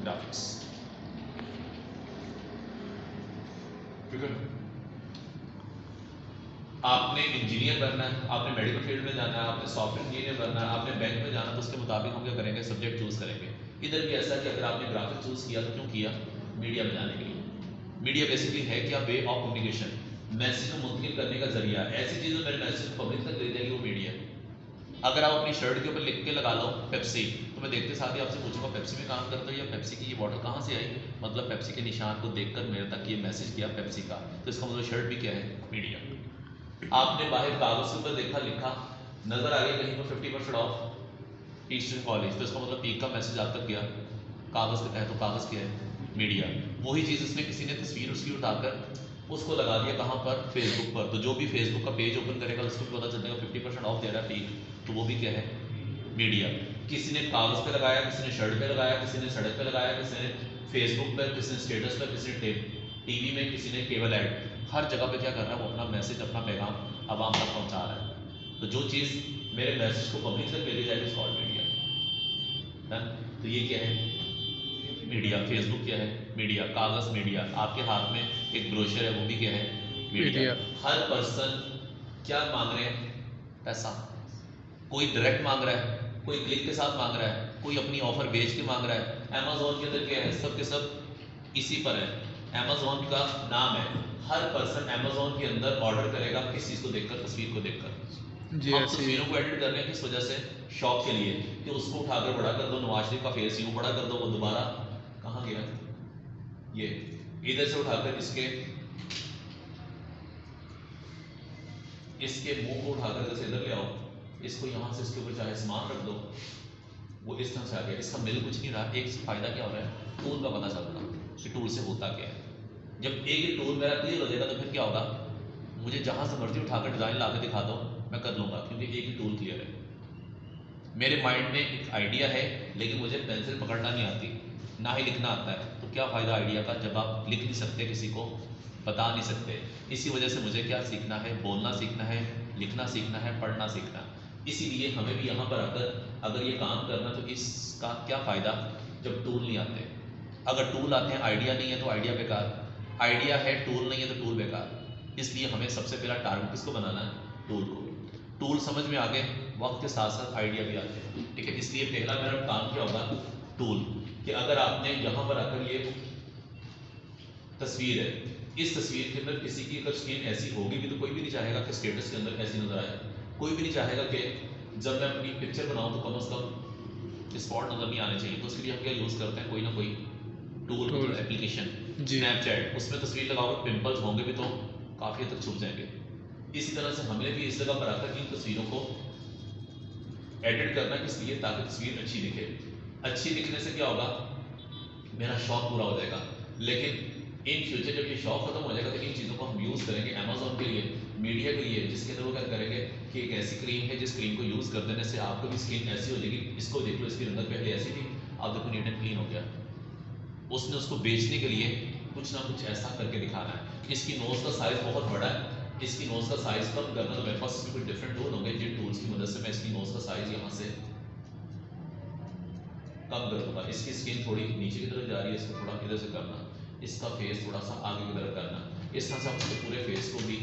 Graphics. ठीक है, आपने इंजीनियर बनना है, आपने मेडिकल फील्ड में जाना है, आपने सॉफ्टवेयर इंजीनियर बनना है, आपने बैंक में जाना है, तो उसके मुताबिक हम क्या करेंगे, सब्जेक्ट चूज करेंगे। इधर भी ऐसा कि अगर आपने ग्राफिक्स चूज किया तो क्यों किया, मीडिया में जाने के लिए। मीडिया बेसिकली है क्या, वे ऑफ कम्युनिकेशन, मैसेज को मुंतकिल करने का जरिया। ऐसी चीज़ मेरे मैसेज को पब्लिक तक ले जाएगी वो मीडिया। अगर आप अपनी शर्ट के ऊपर लिख के लगा लो पेप्सी, तो मैं देखते साथ ही आपसे पूछूंगा पेप्सी में काम करते हो या पेप्सी की ये बॉटल कहाँ से आई, मतलब पेप्सी के निशान को देखकर मेरे तक ये मैसेज किया पेप्सी का, तो इसका मतलब शर्ट भी क्या है, मीडिया। आपने बाहर कागज के ऊपर देखा लिखा, नजर आ गया कहीं पर 50% ऑफ ईस्टर्न कॉलेज, तो इसका मतलब पीक का मैसेज आप तक गया कागज के तहत, तो कागज क्या है, मीडिया। वही चीज़ इसमें किसी ने तस्वीर उसकी उठाकर उसको लगा दिया कहाँ पर, फेसबुक पर, तो जो भी फेसबुक का पेज ओपन करेगा उसको भी पता चल जाएगा 50% ऑफ दे रहा है पीक, तो वो भी क्या है, मीडिया। किसी ने कागज पे लगाया, किसी ने शर्ट पे लगाया, किसी ने सड़क पे लगाया, किसी ने फेसबुक पर, किसी ने स्टेटस पर, किसी ने टीवी में, किसी ने केबल ऐड, हर जगह पे क्या कर रहा है वो अपना मैसेज, अपना पैगाम आवाम तक पहुंचा रहा है। तो जो चीज़ मेरे मैसेज को पब्लिक तक ले जाएगी इज कॉल्ड मीडिया। तो ये क्या है, मीडिया। फेसबुक क्या है, मीडिया। कागज मीडिया। आपके हाथ में एक ब्रोशर है वो भी क्या है, मीडिया। हर पर्सन क्या मांग रहे हैं, पैसा। कोई डायरेक्ट मांग रहा है, कोई क्लिक के साथ मांग रहा है, कोई अपनी ऑफर बेच के मांग रहा है। अमेजोन के अंदर क्या है, सब के सब इसी पर है, अमेजोन का नाम है। हर पर्सन अमेजोन के अंदर ऑर्डर करेगा किस चीज़ को देखकर, तस्वीर को देखकर। जी हम ऐसे ही तस्वीरों को एडिट कर रहे हैं किस वजह से, शौक के लिए, कि उसको उठाकर बड़ा कर दो, नवाज शरीफ का फेस यूं बड़ा कर दो, वो दोबारा कहाँ गया, ये इधर से उठाकर इसके इसके मुंह को उठाकर इधर से इधर ले आओ, इसको यहाँ से इसके ऊपर चाहे सामान रख दो, वो इस तरह से आ गया। इसका मिल कुछ नहीं रहा, एक फ़ायदा क्या हो रहा है, टूल का पता चल रहा कि टूल से होता क्या है। जब एक ही टूल मेरा क्लियर हो जाएगा तो फिर क्या होगा, मुझे जहाँ से मर्जी उठाकर डिज़ाइन ला के दिखा दो, मैं कर लूँगा, क्योंकि एक ही टूल क्लियर है। मेरे माइंड में एक आइडिया है लेकिन मुझे पेंसिल पकड़ना नहीं आती, ना ही लिखना आता है, तो क्या फ़ायदा आइडिया का जब आप लिख नहीं सकते, किसी को बता नहीं सकते। इसी वजह से मुझे क्या सीखना है, बोलना सीखना है, लिखना सीखना है, पढ़ना सीखना। इसीलिए हमें भी यहाँ पर आकर अगर ये काम करना, तो इसका क्या फ़ायदा जब टूल नहीं आते। अगर टूल आते हैं, आइडिया नहीं है तो आइडिया बेकार, आइडिया है टूल नहीं है तो टूल बेकार। इसलिए हमें सबसे पहला टारगेट किसको बनाना है, टूल को। टूल समझ में आ गए, वक्त के साथ साथ आइडिया भी आते हैं, ठीक है। इसलिए पहला मेरा काम क्या होगा, टूल, कि अगर आपने यहाँ पर आकर ये तस्वीर है, इस तस्वीर के अंदर किसी की अगर स्किन ऐसी होगी भी तो कोई भी नहीं चाहेगा कि स्टेटस के अंदर ऐसी नजर आए। कोई भी नहीं चाहेगा कि जब मैं अपनी पिक्चर बनाऊं तो कम अज कम स्पॉट नजर नहीं आने चाहिए। तो उसके लिए हम क्या यूज़ करते हैं, कोई ना कोई टूल, टूल। मतलब एप्लीकेशन। जी स्नैपचैट, उसमें तस्वीर लगाओ, पिंपल्स होंगे भी तो काफ़ी हद तक छुप जाएंगे। इसी तरह से हमें भी इस जगह पर आकर इन तस्वीरों को एडिट करना, किस लिए, ताकि तस्वीर अच्छी दिखे। अच्छी दिखने से क्या होगा, मेरा शौक पूरा हो जाएगा। लेकिन इन फ्यूचर जब ये शौक खत्म हो जाएगा तो इन चीज़ों को हम यूज़ करेंगे अमेजोन के लिए, मीडिया के लिए, जिसके अंदर वो क्या करेंगे कि एक ऐसी क्रीम है जिस क्रीम को यूज़ कर देने से आपको भी स्किन ऐसी हो जाएगी, इसको देख लो, इसकी रंगत पहले ऐसी थी, आप देखो नीट एंड क्लीन हो गया। उसने उसको बेचने के लिए कुछ ना कुछ ऐसा करके दिखाना है। इसकी नोज़ का साइज़ बहुत बड़ा है, इसकी नोज़ का साइज़ कम करना, तो मेरे पास इसमें कुछ डिफरेंट टूल होंगे जिन टूल्स की मदद से मैं इसकी नोज़ का साइज़ यहाँ से कम कर दूंगा। इसकी स्किन थोड़ी नीचे की तरफ जा रही है, इसको थोड़ा इधर से करना, इसका फेस थोड़ा सा आगे की तरफ करना। इस तरह से आप उसके पूरे फेस को भी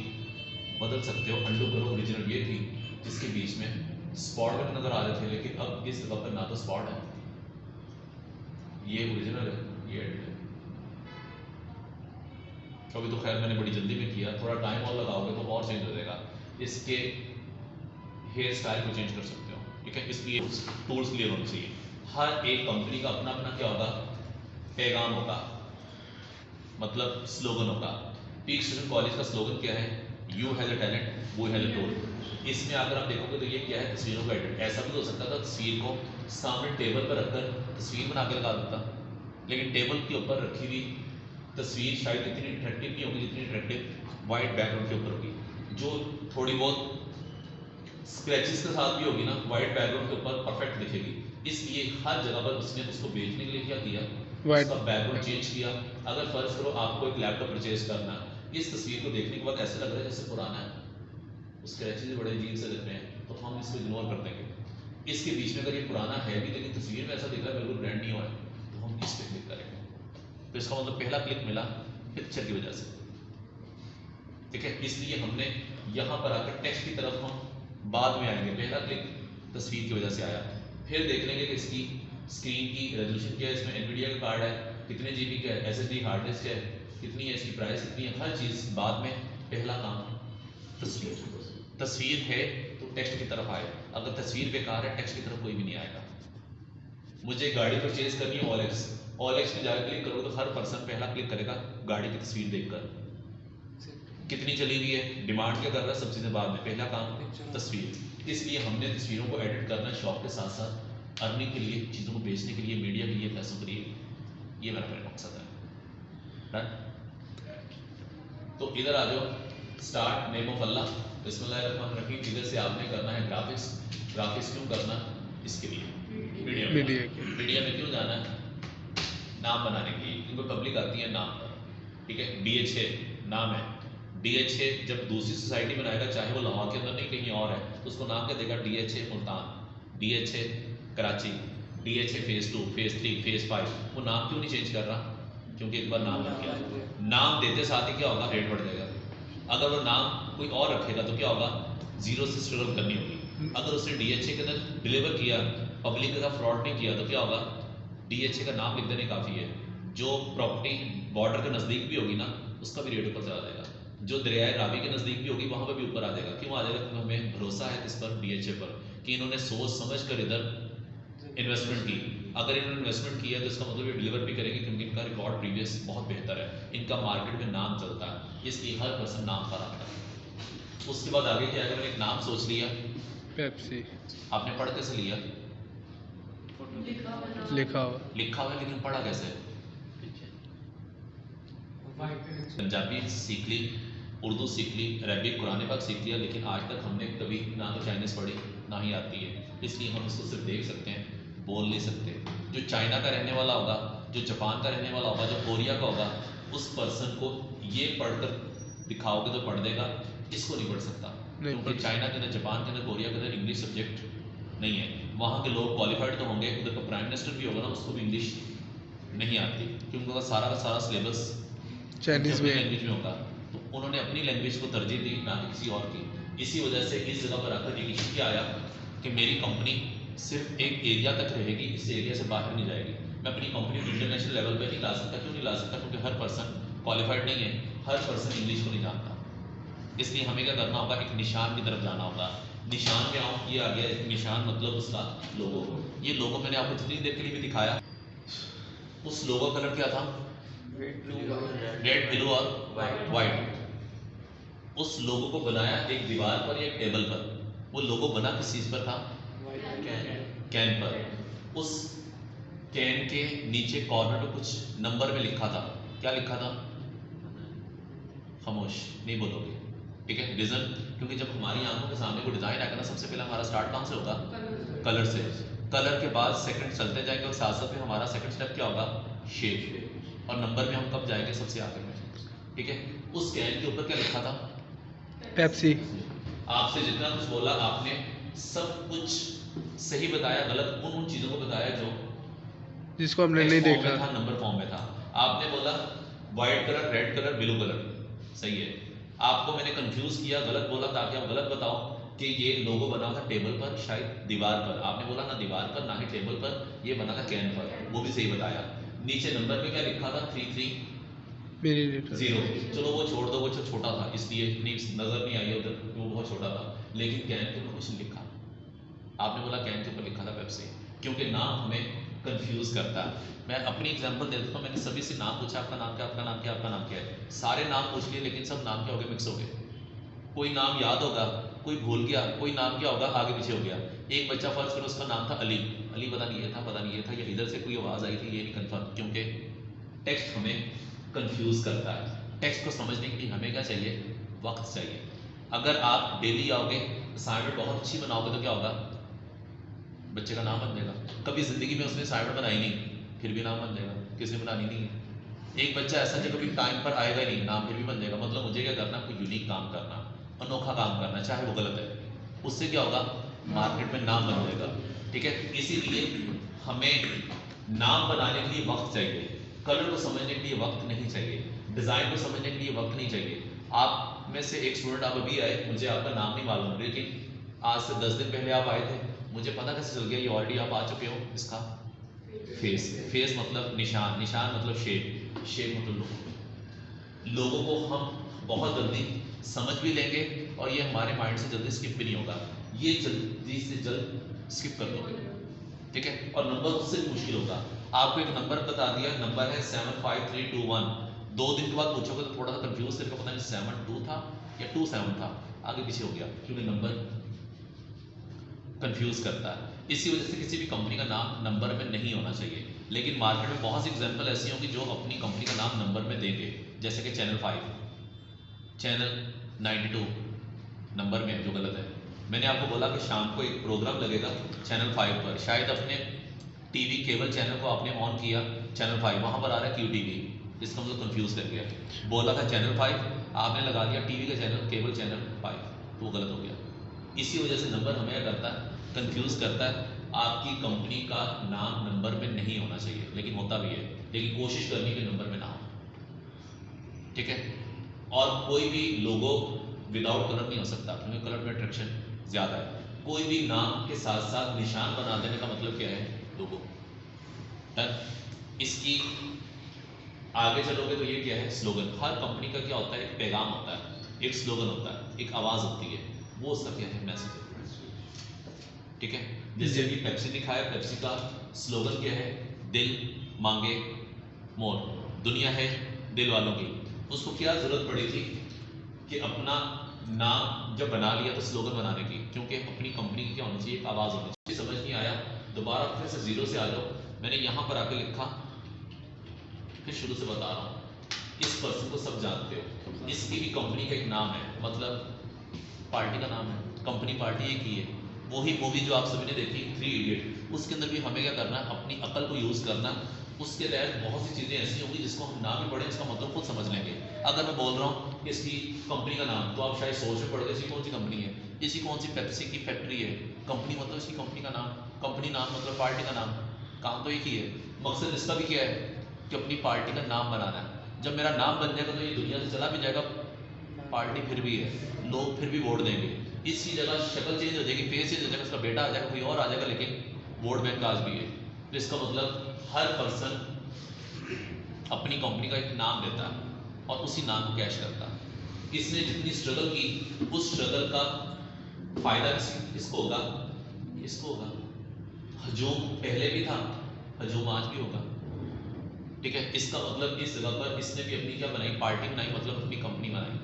बदल सकते हो। अंडू करो, ओरिजिनल ये थी जिसके बीच में स्पॉट भी नज़र आ रहे थे, लेकिन अब इस जगह पर ना तो स्पॉट है, ये ओरिजिनल है, ये एडिट है। अभी तो खैर मैंने बड़ी जल्दी में किया, थोड़ा टाइम और लगाओगे तो और चेंज हो जाएगा। इसके हेयर स्टाइल को चेंज कर सकते हो, ठीक है। इसलिए टूल्स क्लियर होने चाहिए। हर एक कंपनी का अपना अपना क्या होगा, पैगाम होगा, मतलब स्लोगन होगा। पीक स्टूडेंट कॉलेज का स्लोगन क्या है, यू हैज़ अ टैलेंट, वो हैज़ अ टूल। इसमें अगर आप देखोगे तो ये क्या है, तस्वीरों का एडिट। ऐसा भी हो सकता था तस्वीर को सामने टेबल पर रखकर तस्वीर बना के लगा देता, लेकिन टेबल के ऊपर रखी हुई तस्वीर शायद इतनी अट्रैक्टिव नहीं होगी जितनी अट्रैक्टिव वाइट बैकग्राउंड के ऊपर होगी, जो थोड़ी बहुत स्क्रैचेस के साथ भी होगी ना, वाइट बैकग्राउंड के ऊपर परफेक्ट दिखेगी। इसलिए हर जगह पर उसने उसको बेचने के लिए क्या किया, वाइट। उसका बैकग्राउंड चेंज किया। अगर फर्ज करो आपको एक लैपटॉप परचेज करना, इस तस्वीर को देखने के बाद ऐसा लग रहा है जैसे पुराना है, स्क्रैचेस बड़े अजीब से दिख रहे हैं, तो हम इसको इग्नोर कर देंगे। इसके बीच में अगर ये पुराना है भी लेकिन तस्वीर में ऐसा दिख रहा है बिल्कुल ब्रांड न्यू है, तो हम इस पर क्लिक करेंगे। इसका मतलब पहला क्लिक मिला पिक्चर की वजह से, ठीक है। इसलिए हमने यहाँ पर आकर टेक्स्ट की तरफ हम बाद में आएंगे, पहला क्लिक तस्वीर की वजह से आया। फिर देख लेंगे कि इसकी स्क्रीन की रेजोल्यूशन क्या है, इसमें एनवीडिया का कार्ड है, कितने जीबी का है, एसएसडी हार्ड डिस्क है, कितनी है, इसकी प्राइस कितनी है, हर चीज़ बाद में। पहला काम तस्वीर, तस्वीर है तो टेक्स्ट की तरफ आए, अगर तस्वीर बेकार है टेक्स्ट की तरफ कोई भी नहीं आएगा। मुझे गाड़ी परचेज करनी है OLX, OLX में जाकर क्लिक करोगे तो हर पर्सन पहला क्लिक करेगा गाड़ी की तस्वीर देखकर, कितनी चली हुई है, डिमांड क्या कर रहा है, सबसे बाद में, पहला काम तस्वीर। इसलिए हमने तस्वीरों को एडिट करना शौक के साथ साथ अर्निंग के लिए, चीज़ों को बेचने के लिए, मीडिया के लिए, पैसों के लिए, ये मेरा मकसद है। डन। तो इधर आ जाओ, स्टार्ट नेम ऑफ अल्लाह, बिस्मिल्लाहिर्रहमानिर्रहीम। इधर से आपने करना है ग्राफिक्स। ग्राफिक्स क्यों करना, इसके लिए मीडिया में क्यों जाना है, नाम बनाने के लिए, क्योंकि पब्लिक आती है नाम पर, ठीक है। DH नाम है, DH जब दूसरी सोसाइटी बनाएगा, चाहे वो लाहौर के अंदर नहीं कहीं और है, तो उसको नाम क्या देगा, DH Multan, DH Karachi, DH phase 2, phase 3, phase 5। वो नाम क्यों नहीं चेंज कर रहा, क्योंकि एक बार नाम लग गया, नाम देते साथ ही क्या होगा, रेट बढ़ जाएगा। अगर वो नाम कोई और रखेगा तो क्या होगा, जीरो से स्ट्रगल करनी होगी। अगर उसने DHA के अंदर डिलीवर किया, पब्लिक का फ्रॉड नहीं किया, तो क्या होगा, DHA का नाम लिख देने काफ़ी है। जो प्रॉपर्टी बॉर्डर के नज़दीक भी होगी ना, उसका भी रेट ऊपर चला जाएगा, जो दरियाए रावी के नज़दीक भी होगी वहाँ पर भी ऊपर आ जाएगा। क्यों आ जाएगा, क्योंकि हमें भरोसा है इस पर, DHA पर, कि इन्होंने सोच समझ कर इधर इन्वेस्टमेंट की। अगर इन्होंने इन्वेस्टमेंट किया तो इसका मतलब ये डिलीवर भी करेंगे, क्योंकि इनका रिकॉर्ड प्रीवियस बहुत बेहतर है, इनका मार्केट में नाम चलता है, इसलिए हर पर्सन नाम पर आता है। उसके बाद आगे क्या है, मैंने एक नाम सोच लिया, पेप्सी, आपने पढ़ कैसे लिया, लिखा हुआ, लेकिन पढ़ा कैसे, पंजाबी सीख ली, उर्दू सीख ली, अरबिक कुरान पाक सीख लिया, लेकिन आज तक हमने कभी ना तो चाइनीज़ पढ़ी ना ही आती है, इसलिए हम इसको सिर्फ देख सकते हैं, बोल नहीं सकते। जो चाइना का रहने वाला होगा, जो जापान का रहने वाला होगा, जो कोरिया का होगा, उस पर्सन को ये पढ़कर दिखाओगे तो पढ़ देगा, इसको नहीं पढ़ सकता, क्योंकि चाइना के अंदर, जापान के अंदर, कोरिया के अंदर इंग्लिश सब्जेक्ट नहीं है। वहाँ के लोग क्वालिफाइड तो होंगे, उधर का प्राइम मिनिस्टर भी होगा ना, उसको भी इंग्लिश नहीं आती, क्योंकि उनका सारा का सारा सिलेबस चाइनीज़ में लैंग्वेज में होगा, तो उन्होंने अपनी लैंग्वेज को तरजीह दी ना कि किसी और की। इसी वजह से इस जगह पर आकर ये क्या आया कि मेरी कंपनी सिर्फ एक एरिया तक रहेगी, इस एरिया से बाहर नहीं जाएगी। मैं अपनी कंपनी को इंटरनेशनल लेवल पे नहीं ला सकता। क्यों नहीं ला सकता, क्योंकि हर पर्सन क्वालिफाइड नहीं है, हर पर्सन इंग्लिश को नहीं जानता। इसलिए हमें क्या करना होगा, एक निशान की तरफ जाना होगा। निशान में आओ, ये आ गया एक निशान, मतलब उसका लोगो। ये लोगो मैंने आपको जितनी देर के लिए भी दिखाया, उस लोगो कलर क्या था, रेड, ब्लू और वाइट। उस लोगो को बनाया एक दीवार पर या एक टेबल पर। वो लोगो बना किस चीज़ पर था, कैन पर। उस कैन के नीचे कॉर्नर पे कुछ नंबर में लिखा था। क्या लिखा था, खामोश, नहीं बोलोगे, ठीक है। रीजन, क्योंकि जब हमारी आंखों के सामने कोई डिज़ाइन आएगा ना, सबसे पहले हमारा स्टार्ट कहाँ से होगा, कलर से। कलर के बाद सेकंड चलते जाएंगे, और साथ साथ में हमारा सेकंड स्टेप क्या होगा, शेप। और नंबर में हम कब जाएंगे, सबसे आखिर में, ठीक है। उस कैन के ऊपर क्या लिखा था, पेप्सी। आपसे जितना कुछ बोला आपने सब कुछ सही बताया, गलत उन चीज़ों को बताया जो जिसको हमने नहीं देखा था, नंबर फॉर्म में था। आपने बोला white colour, red colour, blue colour, सही है। आपको मैंने कंफ्यूज किया, गलत बोला, ताकि आप गलत बताओ कि ये लोगो बना था टेबल पर, शायद दीवार पर। आपने बोला ना दीवार पर, ना ही टेबल पर, ये बना था कैन पर, वो भी सही बताया। नीचे नंबर में क्या लिखा था, 330। चलो वो छोड़ दो, वो छोटा था इसलिए नहीं नजर नहीं आई उधर, वो बहुत छोटा था। लेकिन कैन के ऊपर कुछ लिखा, आपने बोला कैन के ऊपर लिखा था पेप्सी, क्योंकि नाम हमें कंफ्यूज करता है। मैं अपनी एग्जांपल देता हूँ। मैंने सभी से नाम पूछा, आपका नाम क्या, आपका नाम क्या, आपका नाम क्या है। सारे नाम पूछ लिए, लेकिन सब नाम क्या हो गए, मिक्स हो गए। कोई नाम याद होगा, कोई भूल गया, कोई नाम क्या होगा आगे पीछे हो गया। एक बच्चा फर्ज करो उसका नाम था अली, अली पता नहीं ये था, पता नहीं ये था, या इधर से कोई आवाज़ आई थी, ये नहीं कन्फर्म, क्योंकि टेक्स्ट हमें कंफ्यूज करता है। टेक्स्ट को समझने के लिए हमें क्या चाहिए, वक्त चाहिए। अगर आप डेली आओगे, असाइनमेंट बहुत अच्छी बनाओगे, तो क्या होगा, बच्चे का नाम बन जाएगा। कभी ज़िंदगी में उसने असाइनमेंट बनाई नहीं, फिर भी नाम बन जाएगा, किसी ने बनानी नहीं है। एक बच्चा ऐसा जो कभी टाइम पर आएगा नहीं, नाम फिर भी बन जाएगा। मतलब मुझे क्या करना, कोई यूनिक काम करना, अनोखा काम करना, चाहे वो गलत है, उससे क्या होगा, मार्केट में नाम बन जाएगा, ठीक है। इसीलिए हमें नाम बनाने के लिए वक्त चाहिए। कलर को समझने के लिए वक्त नहीं चाहिए, डिज़ाइन को समझने के लिए वक्त नहीं चाहिए। आप में से एक स्टूडेंट आप अभी आए, मुझे आपका नाम नहीं मालूम, लेकिन आज से 10 दिन पहले आप आए थे, मुझे पता कैसे चल गया ये ऑलरेडी आप आ चुके हो। इसका फेस, फेस मतलब निशान, निशान मतलब शेप, शेप मतलब लोगों को हम बहुत जल्दी समझ भी लेंगे और ये हमारे माइंड से जल्दी स्किप भी नहीं होगा, ये जल्दी से जल्द स्किप कर दोगे, ठीक है। और नंबर उससे भी मुश्किल होगा। आपको एक नंबर बता दिया, नंबर है 75321, 2 दिन के बाद पूछोगे तो थोड़ा सा कंफ्यूज करके पता नहीं 72 था या 27 था, आगे पीछे हो गया, क्योंकि नंबर कंफ्यूज करता है। इसी वजह से किसी भी कंपनी का नाम नंबर में नहीं होना चाहिए। लेकिन मार्केट में बहुत सी एग्जांपल ऐसी होंगी जो अपनी कंपनी का नाम नंबर में देंगे, जैसे कि चैनल 5, चैनल 92 नंबर में है, जो गलत है। मैंने आपको बोला कि शाम को एक प्रोग्राम लगेगा चैनल 5 पर, शायद अपने टीवी केबल चैनल को आपने ऑन किया, चैनल 5 वहाँ पर आ रहा है QTV, इसका मतलब कंफ्यूज कर गया। बोला था चैनल 5, आपने लगा दिया टीवी का चैनल, केबल चैनल 5, तो वो गलत हो गया। इसी वजह से नंबर हमें क्या करता है, कंफ्यूज करता है। आपकी कंपनी का नाम नंबर में नहीं होना चाहिए, लेकिन होता भी है, लेकिन कोशिश करनी कि नंबर में ना हो, ठीक है। और कोई भी लोगो विदाउट कलर नहीं हो सकता, क्योंकि कलर में अट्रैक्शन ज़्यादा है। कोई भी नाम के साथ साथ निशान बना देने का मतलब क्या है, लोगो। इसकी आगे चलोगे तो ये क्या है, स्लोगन। हर कंपनी का क्या होता है, एक पैगाम होता है, एक स्लोगन होता है, एक आवाज़ होती है, वो उसका क्या है, मैसेज है, ठीक है। जैसे कि पेप्सी दिखाया, पेप्सी का स्लोगन क्या है, दिल मांगे मोर, दुनिया है दिल वालों की। उसको क्या ज़रूरत पड़ी थी कि अपना नाम जब बना लिया तो स्लोगन बनाने की, क्योंकि अपनी कंपनी की क्या होनी चाहिए, एक आवाज़ होनी चाहिए। समझ नहीं आया, दोबारा फिर से जीरो से आ जाओ। मैंने यहाँ पर आके लिखा, फिर शुरू से बता रहा हूँ। इस पर्सन को सब जानते हो, इसकी भी कंपनी का एक नाम है, मतलब पार्टी का नाम है, कंपनी पार्टी एक ही है। वही मूवी जो आप सभी ने देखी 3 इडियट, उसके अंदर भी हमें क्या करना है, अपनी अकल को यूज़ करना। उसके तहत बहुत सी चीज़ें ऐसी होंगी जिसको हम ना भी पढ़ें, इसका मतलब खुद समझ लेंगे। अगर मैं बोल रहा हूँ कि इसकी कंपनी का नाम, तो आप शायद सोच में पड़ गए इसकी कौन सी कंपनी है, इसकी कौन सी पेप्सी की फैक्ट्री है। कंपनी मतलब इसकी कंपनी का नाम, कंपनी नाम मतलब पार्टी का नाम, काम तो एक ही है। मकसद इसका भी क्या है कि अपनी पार्टी का नाम बनाना है। जब मेरा नाम बन जाएगा तो ये दुनिया से चला भी जाएगा, पार्टी फिर भी है, लोग फिर भी वोट देंगे। इसकी जगह शक्ल चेंज हो जाएगी, फेस चेंज हो जाएगा, उसका बेटा आ जाएगा, कोई और आ जाएगा, लेकिन वोट बैंक आज भी है। तो इसका मतलब हर पर्सन अपनी कंपनी का एक नाम देता है और उसी नाम को कैश करता है। इसने जितनी स्ट्रगल की, उस स्ट्रगल का फायदा किसको होगा, इसको होगा। हजूम पहले भी था, हजूम आज भी होगा, ठीक है। इसका मतलब इस जगह पर इसने भी अपनी क्या बनाई, पार्टी बनाई, मतलब अपनी कंपनी बनाई।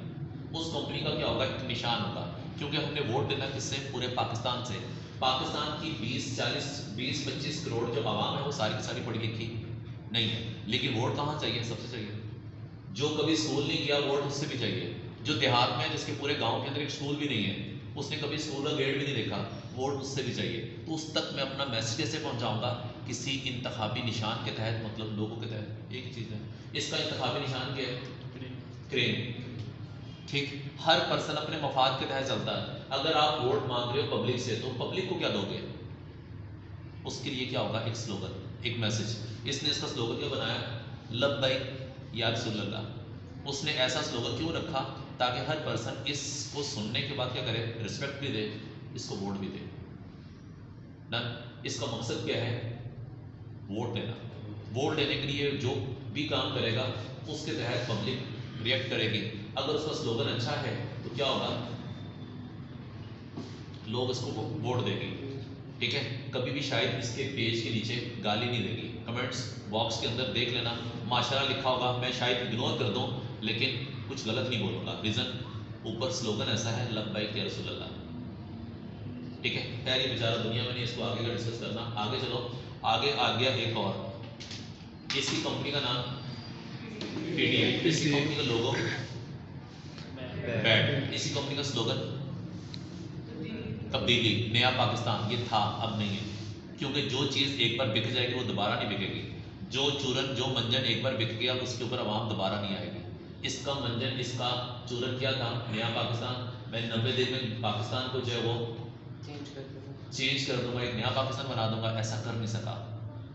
उस कंपनी का क्या होगा, एक निशान होगा, क्योंकि हमने वोट देना किससे, पूरे पाकिस्तान से। पाकिस्तान की 20-25 करोड़ जो आवाम है वो सारी की सारी पढ़ी लिखी नहीं है, लेकिन वोट कहाँ चाहिए, सबसे चाहिए। जो कभी स्कूल नहीं किया वोट उससे भी चाहिए। जो देहात में है, जिसके पूरे गांव के अंदर एक स्कूल भी नहीं है, उसने कभी स्कूल का गेट भी नहीं देखा, वोट उससे भी चाहिए। तो उस तक मैं अपना मैसेज कैसे पहुंचाऊंगा, किसी इंतखाबी निशान के तहत, मतलब लोगों के तहत। एक ही चीज़ है, इसका इंतखाबी निशान क्या है, क्रेन, ठीक। हर पर्सन अपने मफाद के तहत चलता है। अगर आप वोट मांग रहे हो पब्लिक से, तो पब्लिक को क्या दोगे, उसके लिए क्या होगा, एक स्लोगन, एक मैसेज। इसने इसका स्लोगन क्या बनाया, लब्बैक या रसूल अल्लाह। उसने ऐसा स्लोगन क्यों रखा, ताकि हर पर्सन इसको सुनने के बाद क्या करे, रिस्पेक्ट भी दे, इसको वोट भी दे ना। इसका मकसद क्या है, वोट देना। वोट देने के लिए जो भी काम करेगा उसके तहत पब्लिक रिएक्ट करेगी। अगर उसका स्लोगन अच्छा है तो क्या होगा, लोग इसको वोट देंगे, ठीक है। कभी भी शायद इसके पेज के नीचे गाली नहीं देगी, कमेंट्स बॉक्स के अंदर देख लेना, माशाल्लाह लिखा होगा, मैं शायद इग्नोर कर दूं, लेकिन कुछ गलत नहीं बोलूँगा। रीज़न, ऊपर स्लोगन ऐसा है, लब्बैक या रसूल अल्लाह, ठीक है। खैर ये बेचारा दुनिया में नहीं, इसको आगे का डिस्कस करना। आगे चलो, आगे आ गया एक और, इसकी कंपनी का नाम PTI, इसकी कंपनी का लोगो बैड, इसी कंपनी का स्लोगन तब्दीली, नया पाकिस्तान। ये था, अब नहीं है, क्योंकि जो चीज़ एक बार बिक जाएगी वो दोबारा नहीं बिकेगी। जो चूरन, जो मंजन एक बार बिक गया उसके ऊपर आवाम दोबारा नहीं आएगी। इसका मंजन, इसका चूरन क्या था, नया पाकिस्तान। मैं 90 दिन में पाकिस्तान को जो है वो चेंज कर दूंगा, एक नया पाकिस्तान बना दूंगा, ऐसा कर नहीं सका।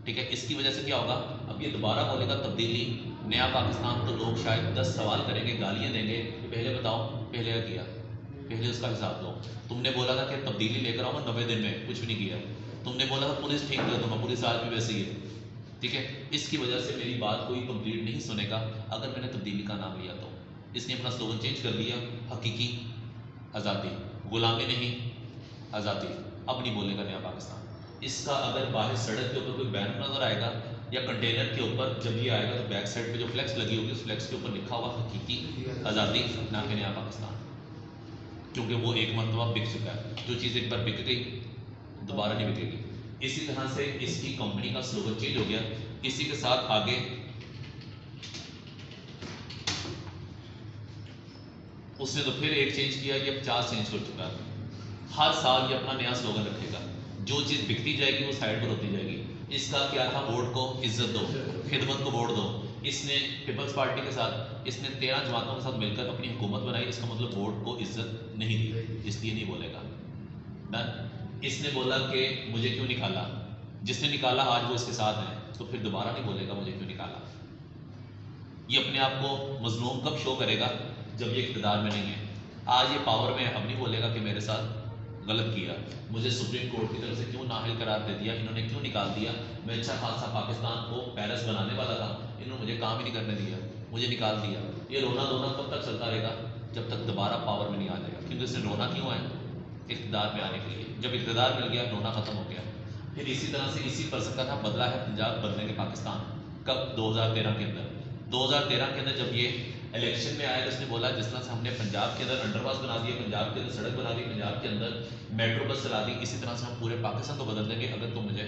ठीक है, इसकी वजह से क्या होगा, अब ये दोबारा बोलेगा तब्दीली नया पाकिस्तान, तो लोग शायद 10 सवाल करेंगे, गालियाँ देंगे कि पहले बताओ पहले क्या किया, पहले उसका हिसाब लो। तुमने बोला था कि तब्दीली लेकर आओ 90 दिन में, कुछ भी नहीं किया। तुमने बोला था पुलिस ठीक कर दूंगा, पुलिस आज भी वैसी है। ठीक है, इसकी वजह से मेरी बात कोई कंप्लीट नहीं सुनेगा अगर मैंने तब्दीली का नाम लिया तो। इसने अपना स्लोगन चेंज कर दिया, हकीकी आज़ादी, गुलामी नहीं आज़ादी। अब नहीं बोलेगा नया पाकिस्तान। इसका अगर बाहर सड़क के ऊपर कोई बैनर नजर आएगा या कंटेनर के ऊपर जब ये आएगा तो बैक साइड पे जो फ्लैक्स लगी होगी उस फ्लैक्स के ऊपर लिखा हुआ हकीकी आज़ादी, ना कि नया पाकिस्तान, क्योंकि वो एक मरतबा बिक चुका है। जो चीज़ एक बार बिक गई दोबारा नहीं बिकेगी। इसी तरह से इसकी कंपनी का स्लोगन चेंज हो गया। इसी के साथ आगे उसने तो फिर एक चेंज किया, ये 50 चेंज कर चुका है। हर साल ये अपना नया स्लोगन रखेगा, जो चीज़ बिकती जाएगी वो साइड पर होती जाएगी। इसका क्या था, वोट को इज्जत दो, खिदमत को वोट दो। इसने पीपल्स पार्टी के साथ इसने 13 जमातों के साथ मिलकर अपनी हुकूमत बनाई, इसका मतलब वोट को इज्जत नहीं दी, इसलिए नहीं बोलेगा। डन। इसने बोला कि मुझे क्यों निकाला, जिसने निकाला आज वो इसके साथ है, तो फिर दोबारा नहीं बोलेगा मुझे क्यों निकाला। ये अपने आप को मजलूम कब शो करेगा, जब ये इक़्तिदार में नहीं है। आज ये पावर में है, अब नहीं बोलेगा कि मेरे साथ गलत किया, मुझे सुप्रीम कोर्ट की तरफ से क्यों नाअहल करार दे दिया, इन्होंने क्यों निकाल दिया। मैं अच्छा खासा पाकिस्तान को पेरिस बनाने वाला था, इन्होंने मुझे काम ही नहीं करने दिया, मुझे निकाल दिया। ये रोना धोना कब तक चलता रहेगा, जब तक दोबारा पावर में नहीं आ जाएगा। क्योंकि इसने रोना क्यों है, इक़्तिदार में आने के लिए। जब इक़्तिदार मिल गया, रोना खत्म हो गया। फिर इसी तरह से इसी पर्सन का था बदला है पंजाब बदलेंगे पाकिस्तान, कब, 2013 के अंदर। 2013 के अंदर जब ये इलेक्शन में आया तो इसने बोला जिस तरह से हमने पंजाब के अंदर अंडरपास बना दिए, पंजाब के अंदर सड़क बना दी, पंजाब के अंदर मेट्रो बस चला दी, इसी तरह से हम पूरे पाकिस्तान को बदल देंगे अगर तुम मुझे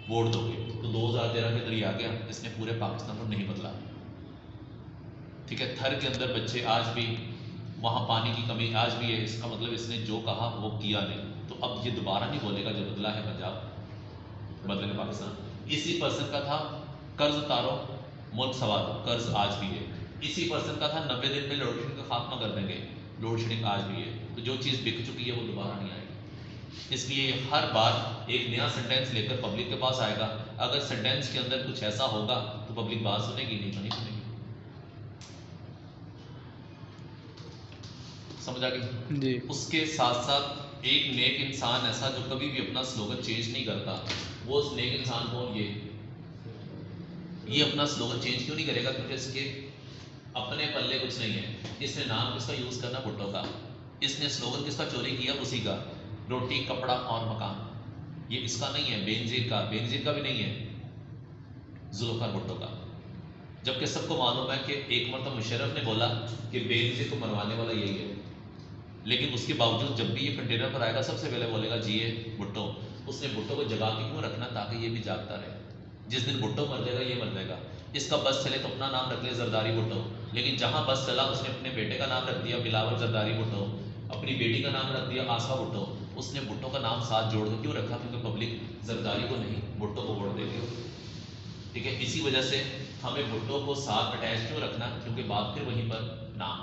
वोट दोगे। तो 2013 के अंदर ये आ गया, इसने पूरे पाकिस्तान को नहीं बदला। ठीक है, थर के अंदर बच्चे आज भी, वहाँ पानी की कमी आज भी है, इसका मतलब इसने जो कहा वो किया नहीं। तो अब ये दोबारा नहीं बोलेगा जो बदला है पंजाब बदलेंगे पाकिस्तान। इसी पर्सन का था कर्ज उतारो मुल्क सवार, कर्ज आज भी है। इसी पर्सन का था 90 दिन में लोड शेडिंग का खात्मा कर देंगे, लोड शेडिंग आज भी है। तो जो चीज़ बिक चुकी है वो दोबारा नहीं आएगी। इसलिए ये हर बार एक नया सेंटेंस लेकर पब्लिक के पास आएगा। अगर सेंटेंस के अंदर कुछ ऐसा होगा तो पब्लिक बात सुनेगी, नहीं तो नहीं सुनेगी। समझ आ गई जी। उसके साथ साथ एक नेक इंसान ऐसा जो कभी भी अपना स्लोगन चेंज नहीं करता, वो उस नेक इंसान कौन, ये अपना स्लोगन चेंज क्यों नहीं करेगा, क्योंकि इसके अपने पल्ले कुछ नहीं है। इसने नाम किसका यूज़ करना, भुट्टो का। इसने स्लोगन किसका चोरी किया, उसी का, रोटी कपड़ा और मकान। ये इसका नहीं है, बेनजीर का, बेनजीर का भी नहीं है, जुल्फिकार भुट्टो का। जबकि सबको मालूम है कि एक मरतबा मुशर्रफ ने बोला कि बेनजीर को मरवाने वाला यही है, लेकिन उसके बावजूद जब भी ये कंटेनर पर आएगा सबसे पहले बोलेगा जी ये भुट्टो। उसने भुट्टो को जगा के क्यों रखना, ताकि ये भी जागता रहे। जिस दिन भुट्टो मर जाएगा ये मर जाएगा। इसका बस चले तो अपना नाम रख ले जरदारी भुट्टो, लेकिन जहाँ बस चला उसने अपने बेटे का नाम रख दिया बिलावल जरदारी भुट्टो, अपनी बेटी का नाम रख दिया आसफा भुट्टो। उसने भुट्टो का नाम साथ जोड़ के क्यों रखा, क्योंकि पब्लिक जरदारी को नहीं भुट्टो को वोट देगी। ठीक है, इसी वजह से हमें भुट्टो को साथ अटैच क्यों रखना, क्योंकि बात फिर वहीं पर नाम,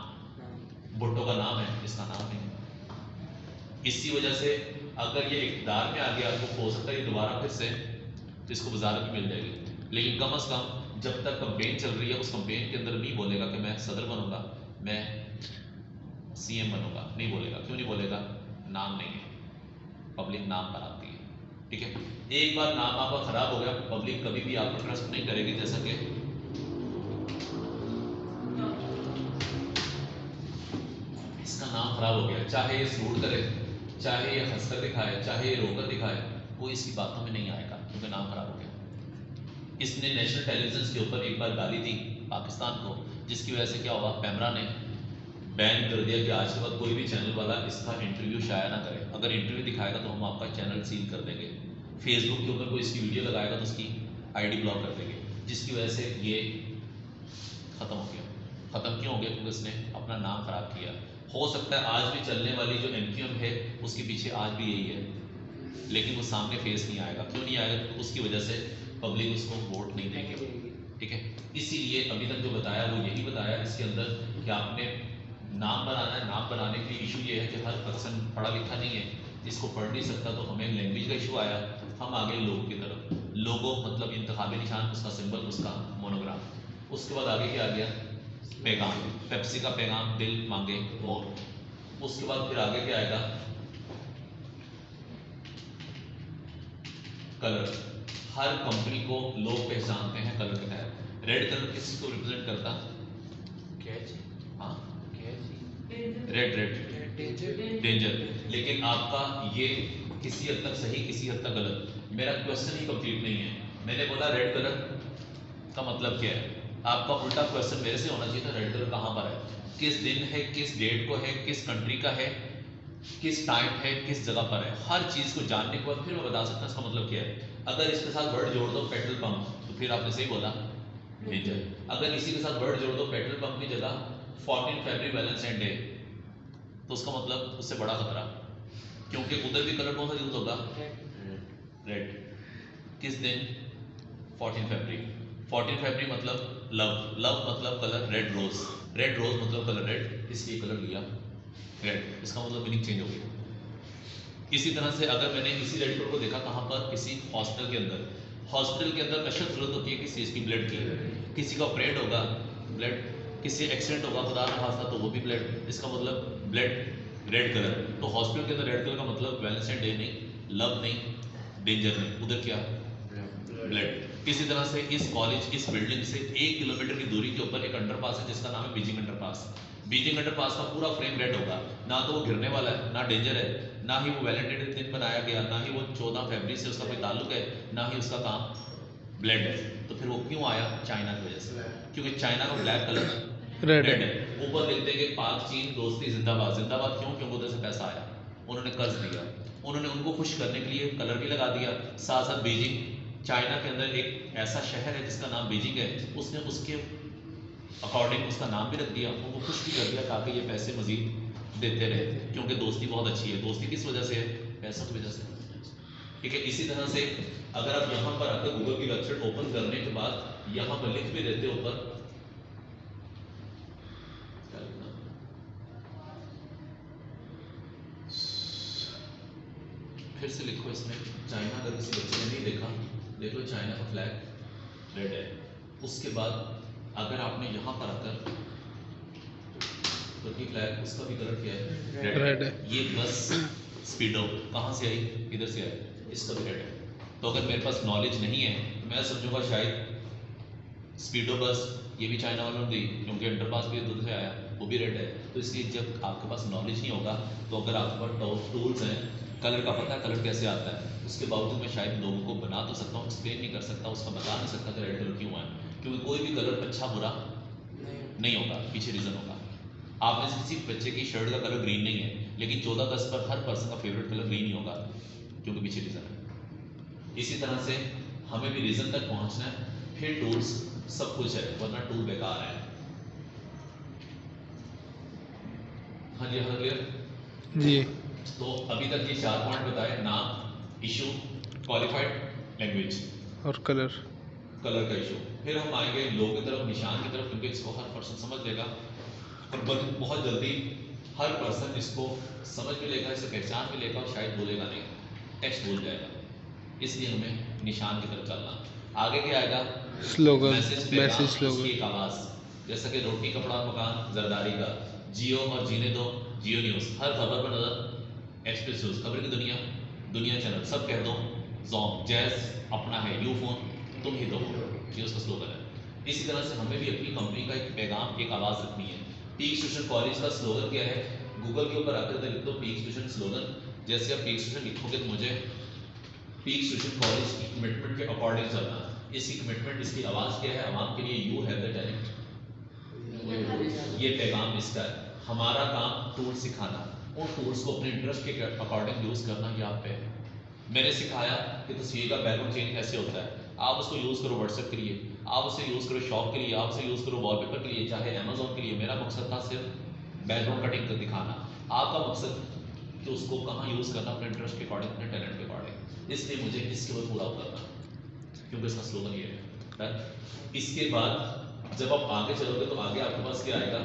भुट्टो का नाम है, इसका नाम नहीं। इसी वजह से अगर ये इक़्तिदार में आ गया तो हो सकता है ये दोबारा फिर से तो इसको वजारत भी मिल जाएगी। लेकिन कम अज़ कम जब तक कंपेन चल रही है उस कंपेन के अंदर नहीं बोलेगा कि मैं सदर बनूंगा, मैं सीएम बनूंगा, नहीं बोलेगा। क्यों नहीं बोलेगा, नाम नहीं है, पब्लिक नाम बनाती है। ठीक है, एक बार नाम आपका खराब हो गया, पब्लिक कभी भी आप पर ट्रस्ट नहीं करेगी। जैसा कि इसका नाम खराब हो गया, चाहे ये सूट करे, चाहे ये हंसकर दिखाए, चाहे ये रोकर दिखाए, वो इसकी बातों में नहीं आएगा, क्योंकि नाम खराब हो गया। इसने नेशनल टेलीविजन के ऊपर एक बार गाली दी पाकिस्तान को, जिसकी वजह से क्या हुआ, पैमरा ने बैन कर दिया कि आज के बाद कोई भी चैनल वाला इसका इंटरव्यू शाया ना करे। अगर इंटरव्यू दिखाएगा तो हम आपका चैनल सील कर देंगे। फेसबुक के ऊपर कोई इसकी वीडियो लगाएगा तो उसकी आईडी ब्लॉक कर देंगे, जिसकी वजह से ये ख़त्म हो गया। ख़त्म क्यों हो गया, क्योंकि उसने अपना नाम ख़राब किया। हो सकता है आज भी चलने वाली जो एमक्यूएम है उसके पीछे आज भी यही है, लेकिन वो सामने फेस नहीं आएगा। क्यों नहीं आएगा, क्योंकि उसकी वजह से पब्लिक उसको वोट नहीं देंगे। ठीक है, इसीलिए अभी तक जो बताया वो यही बताया इसके अंदर कि आपने नाम बनाना है। नाम बनाने के लिए इशू ये है कि हर पर्सन पढ़ा लिखा नहीं है, जिसको पढ़ नहीं सकता, तो हमें लैंग्वेज का इशू आया, हम आ गए लोगों की तरफ। लोगो मतलब इंतखाबी निशान, उसका सिंबल, उसका मोनोग्राम। उसके बाद आगे क्या आ गया, पैगाम, पेप्सी का पैगाम दिल मांगे मोर। उसके बाद फिर आगे क्या आएगा, कलर। हर कंपनी को लोग पहचानते हैं कलर के तहत। रेड कलर किस चीज को रिप्रेजेंट करता, हाँ रेड, रेड डेंजर। लेकिन आपका ये किसी हद तक सही, किसी हद तक गलत। मेरा क्वेश्चन ही कंप्लीट नहीं है। मैंने बोला रेड कलर का मतलब क्या है, आपका उल्टा क्वेश्चन मेरे से होना चाहिए था, रेड कलर कहाँ पर है, किस दिन है, किस डेट को है, किस कंट्री का है, किस टाइम है, किस जगह पर है। हर चीज को जानने के बाद फिर मैं बता सकता हूँ इसका मतलब क्या है। अगर इसके साथ वर्ड जोड़ दो पेट्रोल पंप, तो फिर आपने सही बोला डेंजर। अगर इसी के साथ वर्ड जोड़ दो पेट्रोल पंप की जगह 14 फरवरी वैलेंटाइन डे, तो उसका मतलब उससे बड़ा खतरा, क्योंकि उधर भी कलर कौन सा यूज होगा, रेड। किस दिन, 14 फरवरी। 14 फरवरी मतलब लव, लव मतलब colour red rose, red rose मतलब कलर रेड, इसलिए कलर लिया रेड। इसका मतलब मीनिंग चेंज हो गई। इसी तरह से अगर मैंने इसी रेड कलर को देखा कहाँ पर, किसी हॉस्पिटल के अंदर, हॉस्पिटल के अंदर अशद जरूरत होती है किस चीज़ की, ब्लड की। किसी का ऑपरेट होगा ब्लड, किसी एक्सीडेंट होगा खुदा न खास्ता तो वो भी ब्लड। इसका मतलब ब्लड रेड कलर। तो हॉस्पिटल के अंदर रेड कलर का मतलब वैलेंटाइन डे नहीं, लव नहीं, डेंजर नहीं, उधर क्या, ब्लड। इसी तरह से इस कॉलेज, इस बिल्डिंग से 1 किलोमीटर की दूरी के ऊपर एक अंडरपास है जिसका नाम है बीजिंग अंडरपास। बीजिंग अंडरपास का पूरा फ्रेम रेड होगा। ना तो वो गिरने वाला है, ना डेंजर है, ना ही वो वैलेंटाइन डे दिन बनाया गया, ना ही वो 14 फरवरी से उसका कोई ताल्लुक है, ना ही उसका काम ब्लड है। तो फिर वो क्यों आया, चाइना की वजह से, क्योंकि चाइना का ब्लैक कलर रेड रेड है। है। ऊपर लिखते हैं कि पाक चीन दोस्ती जिंदाबाद। जिंदाबाद क्यों, क्योंकि उधर से पैसा आया, उन्होंने कर्ज दिया, उन्होंने उनको खुश करने के लिए कलर भी लगा दिया। साथ साथ बीजिंग, चाइना के अंदर एक ऐसा शहर है जिसका नाम बीजिंग है, उसने उसके अकॉर्डिंग उसका नाम भी रख दिया, उनको खुश भी कर दिया ताकि ये पैसे मजीद देते रहे, क्योंकि दोस्ती बहुत अच्छी है। दोस्ती किस वजह से है, पैसों की वजह से, ठीक है। इसी तरह से अगर आप यहाँ पर आकर गूगल की वेबसाइट ओपन करने के बाद यहाँ पर लिख भी देते ऊपर, क्या लिखना, फिर से लिखो इसमें चाइना। अगर किसी बच्चे ने नहीं देखा, देख लो चाइना का फ्लैग रेड है। उसके बाद अगर आपने यहाँ पर आकर तुर्की फ्लैग, उसका भी कलर क्या है, रेड रेड है। है। ये बस स्पीडो कहाँ से आई, इधर से आई, इसका भी रेड है। तो अगर मेरे पास नॉलेज नहीं है तो मैं समझूंगा शायद स्पीडो बस ये भी चाइना वालों ने दी, क्योंकि अंडरपास भी उधर से आया, वो भी रेड है। तो इसलिए जब आपके पास नॉलेज नहीं होगा, तो अगर आपके पास टूल्स हैं, कलर का पता है कलर कैसे आता है, उसके बावजूद मैं शायद लोगों को बना तो सकता हूँ, एक्सप्लेन नहीं कर सकता, उसका बता नहीं सकता कि रेड कलर क्यों है, क्योंकि कोई भी कलर अच्छा बुरा नहीं होगा, पीछे रीज़न होगा। आप में से किसी बच्चे की शर्ट का कलर ग्रीन नहीं है, लेकिन 14 अगस्त पर हर पर्सन का फेवरेट कलर ग्रीन ही होगा, क्योंकि पीछे रीज़न है। इसी तरह से हमें भी रीज़न तक पहुँचना है, फिर टूल्स सब कुछ है, वरना टूल बेकार है। हाँ जी, हाँ क्लियर जी। तो अभी तक ये 4 पॉइंट बताए, नाम, इशू, क्वालिफाइड लैंग्वेज और कलर। कलर का इशू। फिर हम आएंगे लोगों की तरफ, निशान की तरफ, क्योंकि इसको हर पर्सन समझ लेगा और बहुत जल्दी हर पर्सन इसको समझ भी लेगा, इसे पहचान भी लेगा और शायद बोलेगा नहीं, टेक्स्ट भूल जाएगा। इसलिए हमें निशान की तरफ चलना। आगे क्या आएगा, स्लोगन, मैसेज, मैसेज उसकी स्लोगन। एक आवाज़, जैसा कि रोटी कपड़ा मकान जरदारी का, जियो और जीने दो, जियो न्यूज़, हर खबर पर नजर, एक्सप्रेस न्यूज़, खबर की दुनिया, दुनिया चैनल, सब कह दो, जॉम, जैज अपना है, यू फोन तुम ही दो, ये उसका स्लोगन है। इसी तरह से हमें भी अपनी कंपनी का एक पैगाम, एक आवाज़ रखनी है। पीक स्टेशन कॉलेज का स्लोगन क्या है, गूगल के ऊपर आकर लिख दो पीक स्टेशन स्लोगन। जैसे आप पीक स्टेशन लिखोगे तो मुझे पीक स्टेशन कॉलेज की कमिटमेंट के अकॉर्डिंग चलना। इसकी कमिटमेंट, इसकी आवाज़ क्या है, आवाम के लिए, यू हैव द टैलेंट, ये पैगाम इसका है। हमारा काम टूल सिखाना, उन टूल्स को अपने इंटरेस्ट के अकॉर्डिंग यूज़ करना, ये आप पे है। मैंने सिखाया कि तस्वीर का बैकग्राउंड चेंज कैसे होता है, आप उसको यूज़ करो व्हाट्सएप के लिए, आप उसे यूज़ करो शॉप के लिए, आप उसे यूज़ करो वॉलपेपर के लिए, चाहे अमेजोन के लिए। मेरा मकसद था सिर्फ बैकग्राउंड कटिंग कर दिखाना, आपका मकसद कि उसको कहाँ यूज़ करना, अपने इंटरेस्ट के अकॉर्डिंग, अपने टैलेंट के अकॉर्डिंग। इसलिए मुझे इसके ऊपर पूरा उतरना, क्योंकि इसका स्लोगन ये है। इसके बाद जब आप आगे चलोगे तो आगे आपके पास क्या आएगा,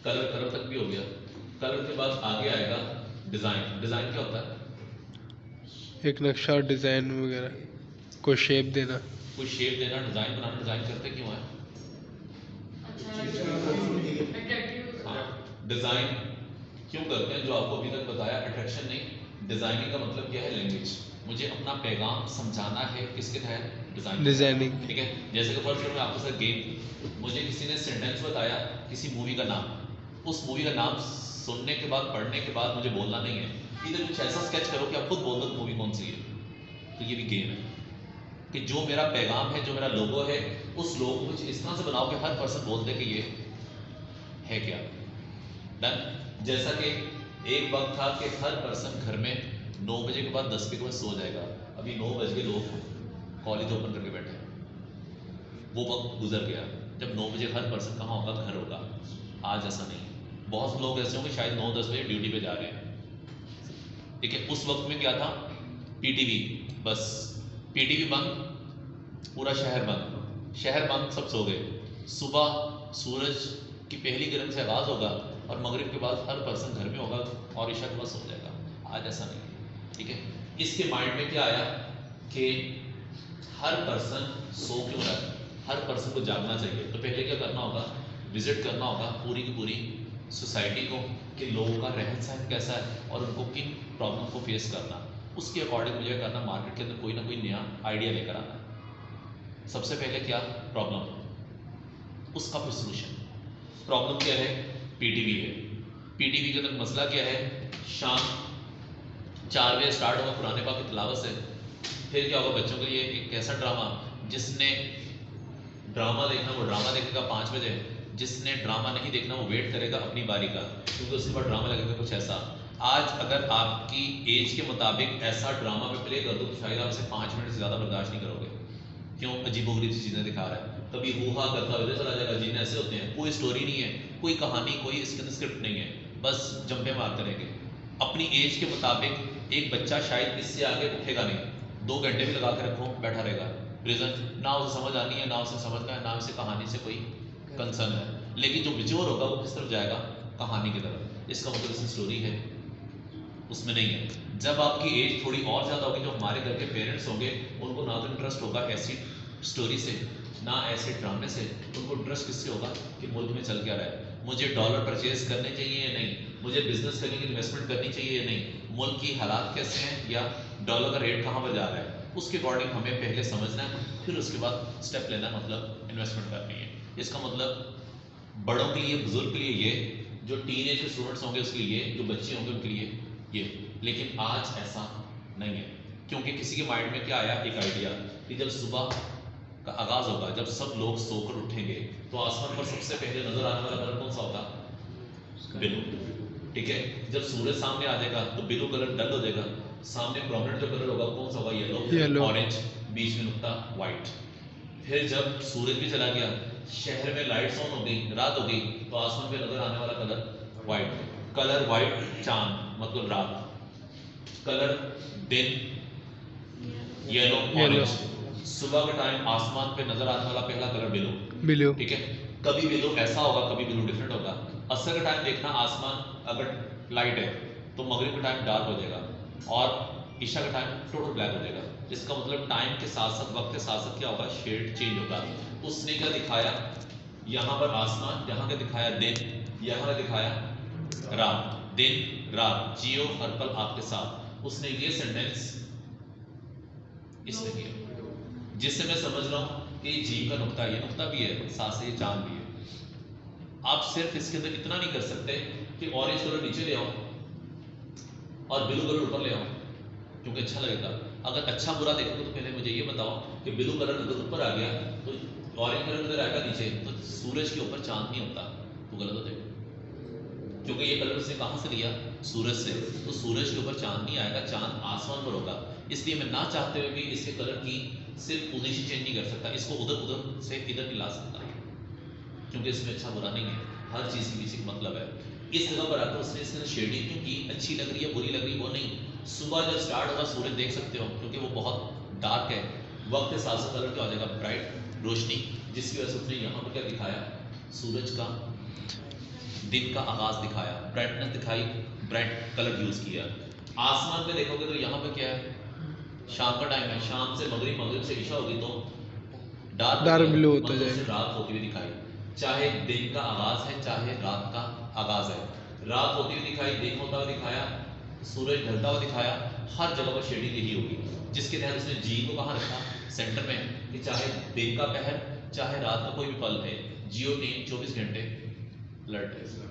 कलर, कलर तक भी हो गया। कलर के बाद आगे आएगा डिज़ाइन, डिज़ाइन क्या होता है? एक नक्शा और डिज़ाइन वगैरह, कोई शेप देना। कोई शेप देना, डिज़ाइन बनाना। डिज़ाइन करते क्यों है? हाँ, डिज़ाइन क्यों करते हैं? जो आपको अभी तक बताया, अट्रैक्शन नहीं। डिज़ाइनिंग का मतलब क्या है? लैंग्वेज। मुझे अपना पैगाम समझाना है किसके तहत? डिज़ाइन। डिज़ाइनिंग। ठीक है, जैसे कि फर्स्ट मैं आपके साथ गेम, मुझे किसी ने सेंटेंस बताया किसी मूवी का नाम, उस मूवी का नाम सुनने के बाद, पढ़ने के बाद मुझे बोलना नहीं है, इधर कुछ ऐसा स्केच करो कि आप खुद बोल दो मूवी कौन सी है। तो ये भी गेम है कि जो मेरा पैगाम है, जो मेरा लोगो है, उस लोगो को कुछ इस तरह से बनाओ कि हर पर्सन बोल दे कि ये है क्या। डन। जैसा कि एक वक्त था कि हर पर्सन घर में 9 बजे के बाद 10 बजे के बाद सो जाएगा। अभी 9 बज के लोग कॉलेज ओपन करके बैठे हैं। वो वक्त गुजर गया जब 9 बजे हर पर्सन कहाँ होगा? घर होगा। आज ऐसा नहीं। बहुत लोग ऐसे होंगे शायद 9-10 बजे ड्यूटी पे जा रहे हैं। ठीक है, उस वक्त में क्या था? पीटीवी, बस पीटीवी बंद, पूरा शहर बंद, शहर बंद, सब सो गए। सुबह सूरज की पहली किरण से आगाज होगा और मगरिब के बाद हर पर्सन घर में होगा और ईशा के बाद सो जाएगा। आज ऐसा नहीं। ठीक है, इसके माइंड में क्या आया कि हर पर्सन सो क्यों रहा है, हर पर्सन को जागना चाहिए। तो पहले क्या करना होगा? विजिट करना होगा पूरी की पूरी सोसाइटी को कि लोगों का रहन सहन कैसा है और उनको किन प्रॉब्लम को फेस करना। उसके अकॉर्डिंग मुझे करना, मार्केट के अंदर कोई ना कोई नया आइडिया लेकर आना। सबसे पहले क्या प्रॉब्लम, उसका फिर सोल्यूशन। प्रॉब्लम क्या है? पीटीवी है। पीटीवी के अंदर मसला क्या है? शाम 4 बजे स्टार्ट होगा कुरान पाक की तिलावत से, फिर क्या होगा? बच्चों के लिए एक ऐसा ड्रामा, जिसने ड्रामा देखना वो ड्रामा देखेगा 5 बजे, जिसने ड्रामा नहीं देखना वो वेट करेगा अपनी बारी का, क्योंकि उसके बाद ड्रामा लगेगा कुछ ऐसा। आज अगर आपकी एज के मुताबिक ऐसा ड्रामा में प्ले कर दो तो शायद आप इसे 5 मिनट से ज़्यादा बर्दाश्त नहीं करोगे। क्यों? अजीबोगरीब सी चीज़ें दिखा रहा है, कभी हुआ करता हुआ चला जाएगा, जिन ऐसे होते हैं, कोई स्टोरी नहीं है, कोई कहानी, कोई इसके अंदर स्क्रिप्ट नहीं है, बस जंपे मारते रहेंगे। अपनी एज के मुताबिक एक बच्चा शायद इससे आगे उठेगा नहीं, 2 घंटे भी लगा के रखो बैठा रहेगा। रीज़न ना उसे समझ आनी है, ना उसे समझना है, ना उसे कहानी से कोई कंसर्न है। लेकिन जो मेच्योर होगा वो किस तरफ जाएगा? कहानी की तरफ। इसका मतलब इसमें स्टोरी है, उसमें नहीं है। जब आपकी एज थोड़ी और ज़्यादा होगी, जो हमारे घर के पेरेंट्स होंगे, उनको ना तो इंटरेस्ट होगा ऐसी स्टोरी से, ना ऐसे ड्रामे से। उनको इंटरेस्ट किससे होगा कि मुल्क में चल क्या रहा है, मुझे डॉलर परचेज करने चाहिए या नहीं, मुझे बिजनेस करने की इन्वेस्टमेंट करनी चाहिए या नहीं, मुल्क की हालात कैसे हैं, या डॉलर का रेट कहाँ पर जा रहा है। उसके अकॉर्डिंग हमें पहले समझना है, फिर उसके बाद स्टेप लेना है, मतलब इन्वेस्टमेंट करनी है। इसका मतलब बड़ों के लिए, बुजुर्ग के लिए ये, जो टीनेज के स्टूडेंट्स होंगे उसके लिए, जो बच्चे होंगे उनके लिए ये। लेकिन आज ऐसा नहीं है, क्योंकि किसी के माइंड में क्या आया? एक आइडिया कि जब सुबह का आगाज होगा, जब सब लोग सोकर उठेंगे, तो आसमान पर सबसे पहले नजर आने वाला कलर कौन सा होगा? ब्लू। ठीक है, जब सूरज सामने आ जाएगा तो ब्लू कलर डल हो जाएगा, सामने प्रोमिनेंट जो कलर होगा कौन सा होगा? येलो, ऑरेंज, बीच में नुक्ता व्हाइट। फिर जब सूरज भी चला गया, शहर में लाइट्स ऑन हो गई, रात हो गई, तो आसमान पे नजर आने वाला कलर व्हाइट। कलर व्हाइट चांद मतलब रात, कलर दिन येलो, ऑरेंज। सुबह के टाइम आसमान पे नजर आने वाला पहला कलर ब्लू। ठीक है, कभी ब्लू ऐसा होगा, कभी ब्लू डिफरेंट होगा। असर के टाइम देखना, आसमान अगर लाइट है तो मगरिब के टाइम डार्क हो जाएगा और ईशा का टाइम टोटल ब्लैक हो जाएगा। इसका मतलब टाइम के साथ साथ, वक्त के साथ साथ क्या होगा? शेड चेंज होगा। उसने क्या दिखाया? यहाँ पर आसमान, यहाँ क्या दिखाया? दिन, यहाँ क्या दिखाया? रात। दिन रात, जियो हर पल आपके साथ। उसने ये सेंटेंस इसने किया, जिससे मैं समझ रहा हूँ कि जी का नुक्ता, ये नुक्ता भी है, साथ से ये चांद भी है। आप सिर्फ इसके अंदर इतना नहीं कर सकते कि ऑरेंज कलर नीचे ले आओ और ब्लू कलर ऊपर ले आओ, क्योंकि अच्छा लगेगा। अगर अच्छा बुरा देखोगे तो पहले मुझे ये बताओ कि ब्लू कलर अगर ऊपर आ गया तो ऑरेंज कलर अगर आएगा नीचे, तो सूरज के ऊपर चांद नहीं होता, तो गलत हो जाएगा। क्योंकि ये कलर उसने कहाँ से लिया? सूरज से। तो सूरज के ऊपर चांद नहीं आएगा, चांद आसमान पर होगा। इसलिए मैं ना चाहते हुए भी इसके कलर की सिर्फ पोजीशन चेंज नहीं कर सकता, इसको उधर उधर से इधर नहीं ला सकता, क्योंकि इसमें अच्छा बुरा नहीं है, हर चीज़ के पीछे मतलब है। इस जगह पर आकर उसने इसके शेडिंग क्यों की? अच्छी लग रही है, बुरी लग रही है, वो नहीं। सुबह जब स्टार्ट होगा सूरज देख सकते हो, क्योंकि वो बहुत डार्क है, वक्त के साथ साथ कलर क्या हो जाएगा? ब्राइट रोशनी, जिसकी वजह से उसने यहाँ पर क्या दिखाया? सूरज का दिन का आगाज दिखाया, ब्राइटनेस दिखाई, ब्राइट कलर यूज़ किया। आसमान पे देखोगे तो यहाँ पे क्या है, शाम का टाइम है, शाम से मगरिब, मगरिब से इशा होगी तो डार्क ब्लू होता मतलब से जाएगा। रात होती हुई दिखाई, चाहे दिन का आगाज है चाहे रात का आगाज है, रात होती हुई दिखाई, दिन होता हुआ दिखाया, सूरज ढलता हुआ दिखाया, हर जगह पर शेडिंग यही होगी, जिसके तहत उसने जी को कहाँ रखा, सेंटर में, कि चाहे दिन का पहर चाहे रात का कोई भी पल है, जियो टीम 24 घंटे अलर्ट है।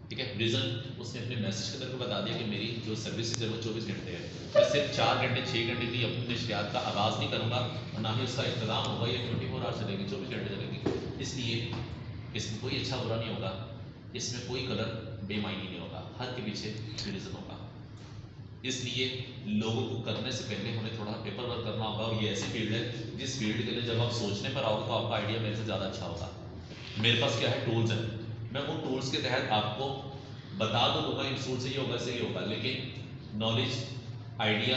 ठीक है, रीजन उसने अपने मैसेज के अंदर को बता दिया कि मेरी जो सर्विसेज है वो 24 घंटे है, मैं सिर्फ 4 घंटे 6 घंटे की अपनी नशियात का आगाज़ नहीं करूँगा और ना ही उसका इख्तिताम होगा, ये 24 आवर चलेगी, 24 घंटे चलेगी। इसलिए इसमें कोई अच्छा बुरा नहीं होगा, इसमें कोई कलर बेमायनी नहीं होगा, हर के पीछे रीज़न होगा। इसलिए लोगों को करने से पहले हमें थोड़ा पेपर वर्क करना होगा, और ये ऐसी फील्ड है जिस फील्ड के लिए जब आप सोचने पर आओगे तो आपका आइडिया मेरे से ज़्यादा अच्छा होगा। मेरे पास क्या है, टूल्स हैं, मैं उन टूल्स के तहत आपको बता तो दूंगा इंस्टीट्यूट से ये होगा से ये होगा, लेकिन नॉलेज, आइडिया,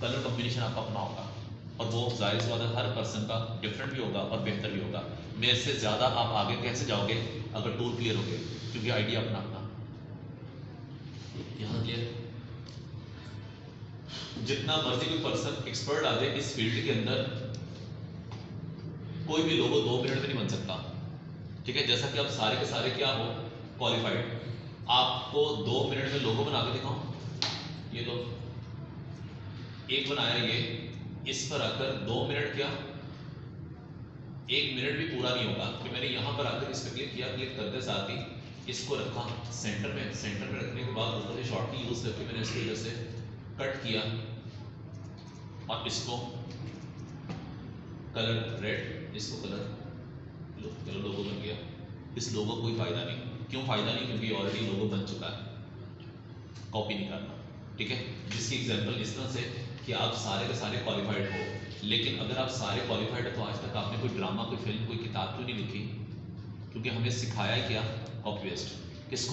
कलर कॉम्बिनेशन आपका अपना होगा, और वो जाहिर सी बात है हर पर्सन का डिफरेंट भी होगा और बेहतर भी होगा। मेरे से ज़्यादा आप आगे कैसे जाओगे अगर टूल क्लियर हो गए, क्योंकि आइडिया अपना अपना। यहाँ क्लियर, जितना मर्जी कोई पर्सन एक्सपर्ट आ जाए इस फील्ड के अंदर, कोई भी लोगो 2 मिनट में नहीं बन सकता। ठीक है, जैसा कि आप सारे के सारे क्या हो, क्वालिफाइड, आपको 2 मिनट में लोगो बना के दिखाऊं, ये लो एक बनाया, ये इस पर आकर 2 मिनट क्या 1 मिनट भी पूरा नहीं होगा, कि मैंने यहाँ पर आकर इस पर क्लिक किया, क्लिक करते साथ ही इसको रखा सेंटर में, सेंटर में रखने के बाद ऊपर से शॉर्ट की यूज करके मैंने इसको इधर से कट किया और इसको कलर रेड, इसको कलर लो, चलो लोगो बन गया। इस लोगो कोई फायदा नहीं, क्यों फायदा नहीं, क्योंकि ऑलरेडी लोगो बन चुका है, कॉपी नहीं करना। ठीक है, जिसकी एग्जांपल इस तरह से कि आप सारे के सारे क्वालिफाइड हो, लेकिन अगर आप सारे क्वालिफाइड हो तो आज तक आपने कोई ड्रामा, कोई फिल्म, कोई किताब क्यों नहीं लिखी, क्योंकि हमें सिखाया क्या, कॉपी पेस्ट, कि स्कूल